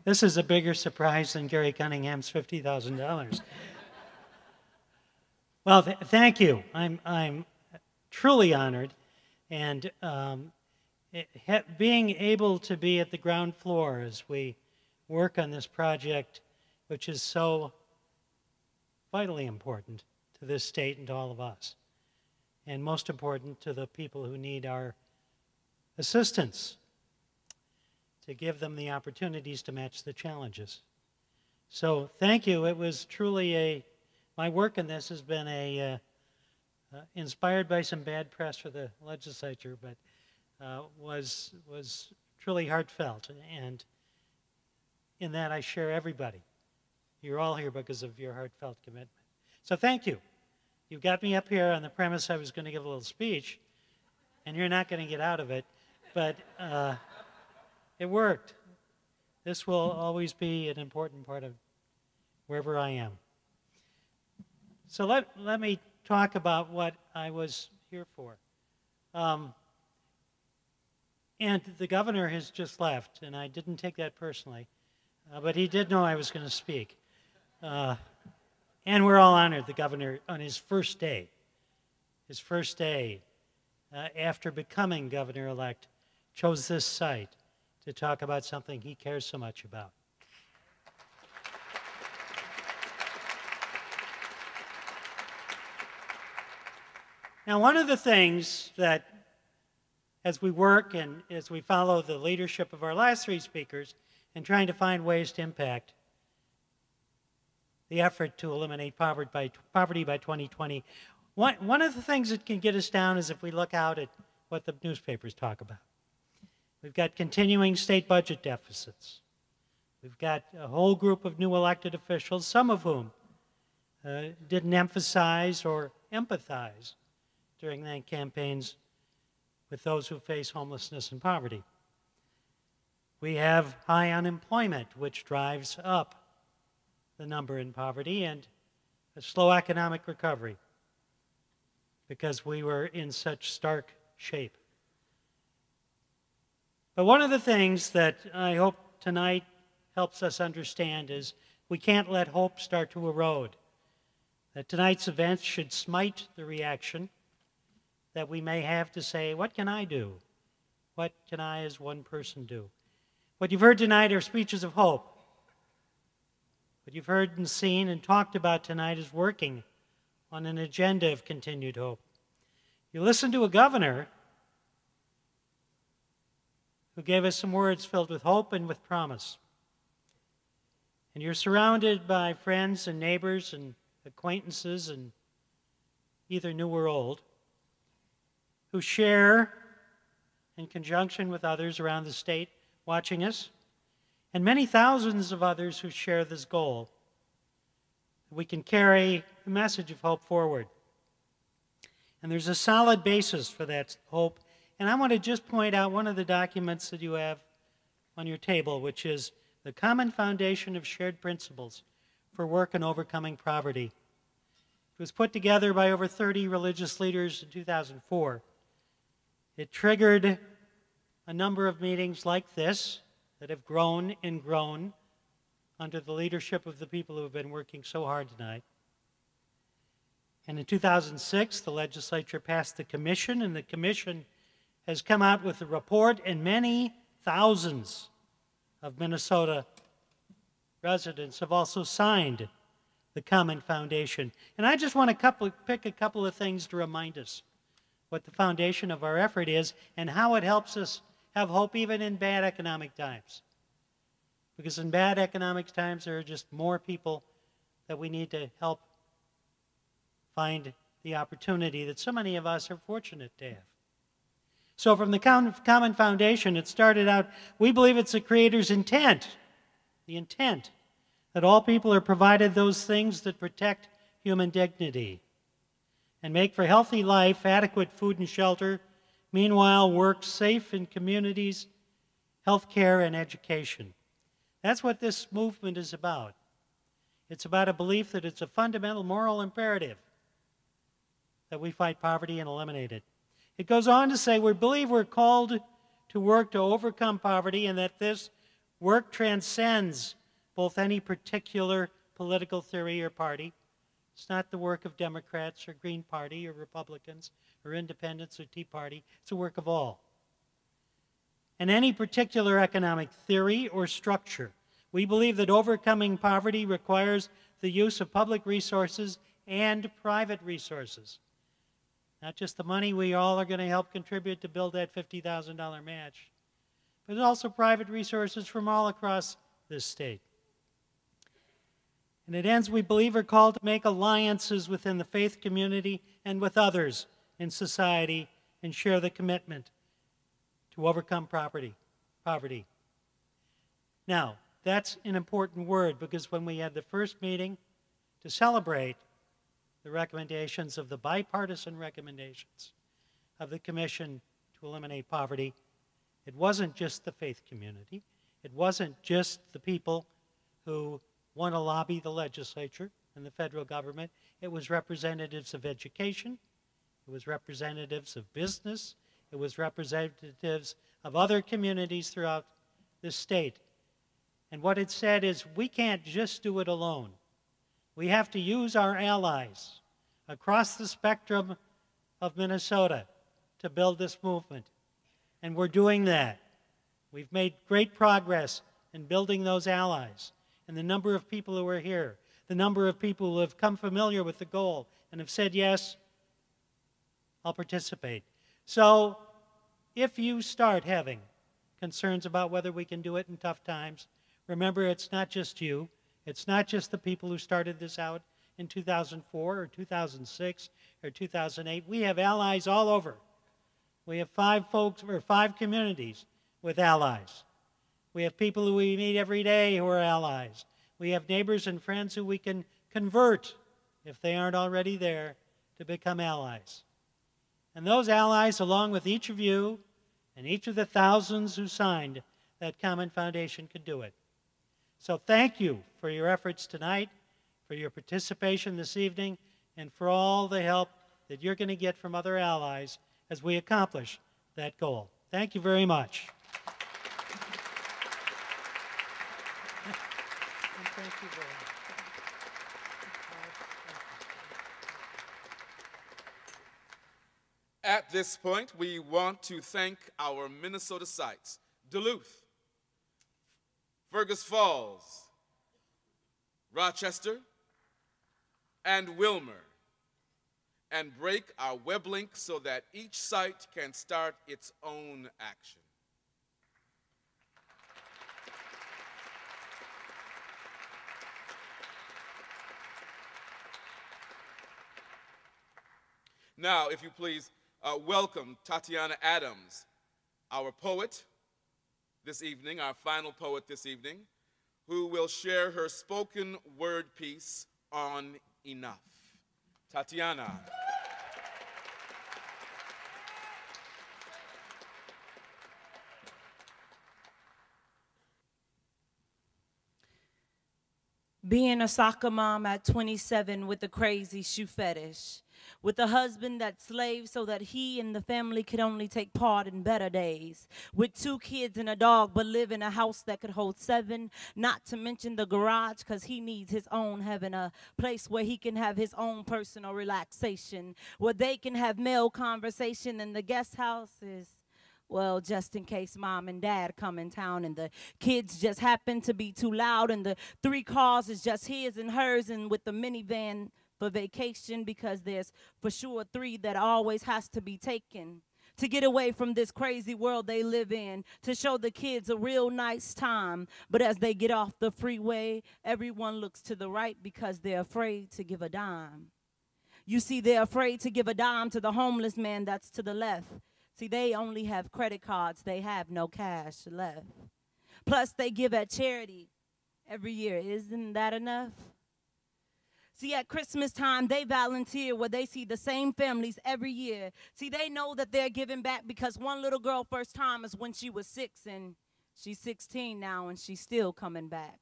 This is a bigger surprise than Gary Cunningham's $50,000. Well, thank you. I'm truly honored, and being able to be at the ground floor as we work on this project, which is so vitally important to this state and to all of us, and most important to the people who need our assistance, to give them the opportunities to match the challenges. So thank you. It was truly my work in this has been inspired by some bad press for the legislature, but was truly heartfelt. And in that I share everybody. You're all here because of your heartfelt commitment. So thank you. You got me up here on the premise I was going to give a little speech, and you're not going to get out of it, but it worked. This will always be an important part of wherever I am. So let me talk about what I was here for. And the governor has just left, and I didn't take that personally, but he did know I was going to speak. And we're all honored the governor on his first day after becoming governor-elect, chose this site to talk about something he cares so much about. Now, one of the things that, as we work and as we follow the leadership of our last three speakers in trying to find ways to impact the effort to eliminate poverty by 2020, one of the things that can get us down is if we look out at what the newspapers talk about. We've got continuing state budget deficits. We've got a whole group of new elected officials, some of whom didn't emphasize or empathize during their campaigns with those who face homelessness and poverty. We have high unemployment, which drives up the number in poverty, and a slow economic recovery because we were in such stark shape. But one of the things that I hope tonight helps us understand is we can't let hope start to erode. That tonight's events should smite the reaction that we may have to say, what can I do? What can I as one person do? What you've heard tonight are speeches of hope. What you've heard and seen and talked about tonight is working on an agenda of continued hope. You listen to a governor who gave us some words filled with hope and with promise. And you're surrounded by friends and neighbors and acquaintances, and either new or old, who share in conjunction with others around the state watching us, and many thousands of others who share this goal. We can carry the message of hope forward. And there's a solid basis for that hope. And I want to just point out one of the documents that you have on your table, which is the Common Foundation of Shared Principles for Work in Overcoming Poverty. It was put together by over 30 religious leaders in 2004. It triggered a number of meetings like this that have grown and grown under the leadership of the people who have been working so hard tonight. And in 2006, the legislature passed the commission, and the commission has come out with a report, and many thousands of Minnesota residents have also signed the Common Foundation. And I just want to pick a couple of things to remind us what the foundation of our effort is and how it helps us have hope even in bad economic times. Because in bad economic times, there are just more people that we need to help find the opportunity that so many of us are fortunate to have. So from the Common Foundation, it started out, we believe it's the Creator's intent, the intent that all people are provided those things that protect human dignity and make for healthy life, adequate food and shelter, meanwhile work safe in communities, health care, and education. That's what this movement is about. It's about a belief that it's a fundamental moral imperative that we fight poverty and eliminate it. It goes on to say, we believe we're called to work to overcome poverty and that this Work transcends both any particular political theory or party. It's not the work of Democrats or Green Party or Republicans or Independents or Tea Party. It's a work of all. And any particular economic theory or structure. We believe that overcoming poverty requires the use of public resources and private resources. Not just the money we all are going to help contribute to build that $50,000 match, but also private resources from all across this state. And it ends, we believe, are called to make alliances within the faith community and with others in society and share the commitment to overcome poverty. Now, that's an important word, because when we had the first meeting to celebrate the recommendations of the bipartisan recommendations of the Commission to Eliminate Poverty, it wasn't just the faith community. It wasn't just the people who want to lobby the legislature and the federal government. It was representatives of education. It was representatives of business. It was representatives of other communities throughout the state. And what it said is, we can't just do it alone. We have to use our allies across the spectrum of Minnesota to build this movement. And we're doing that. We've made great progress in building those allies. And the number of people who are here, the number of people who have come familiar with the goal and have said, yes, I'll participate. So if you start having concerns about whether we can do it in tough times, remember, it's not just you. It's not just the people who started this out in 2004 or 2006 or 2008. We have allies all over. We have 5 communities with allies. We have people who we meet every day who are allies. We have neighbors and friends who we can convert, if they aren't already there, to become allies. And those allies, along with each of you and each of the thousands who signed that Common Foundation, could do it. So thank you for your efforts tonight, for your participation this evening, and for all the help that you're going to get from other allies as we accomplish that goal. Thank you very much. Thank you very much. At this point, we want to thank our Minnesota sites: Duluth, Fergus Falls, Rochester, and Wilmer, and break our web link so that each site can start its own action. Now, if you please, welcome Tottiana Adams, our poet this evening, our final poet this evening, who will share her spoken word piece on enough. Tottiana. Being a soccer mom at 27 with a crazy shoe fetish, with a husband that slaved so that he and the family could only take part in better days, with 2 kids and a dog but live in a house that could hold 7, not to mention the garage because he needs his own heaven, a place where he can have his own personal relaxation, where they can have male conversation, and the guest house is, well, just in case mom and dad come in town and the kids just happen to be too loud, and the 3 cars is just his and hers, and with the minivan for vacation, because there's for sure 3 that always has to be taken to get away from this crazy world they live in, to show the kids a real nice time. But as they get off the freeway, everyone looks to the right because they're afraid to give a dime. You see, they're afraid to give a dime to the homeless man that's to the left. See, they only have credit cards. They have no cash left. Plus, they give at charity every year. Isn't that enough? See, at Christmas time, they volunteer where they see the same families every year. See, they know that they're giving back because one little girl first time is when she was 6, and she's 16 now, and she's still coming back.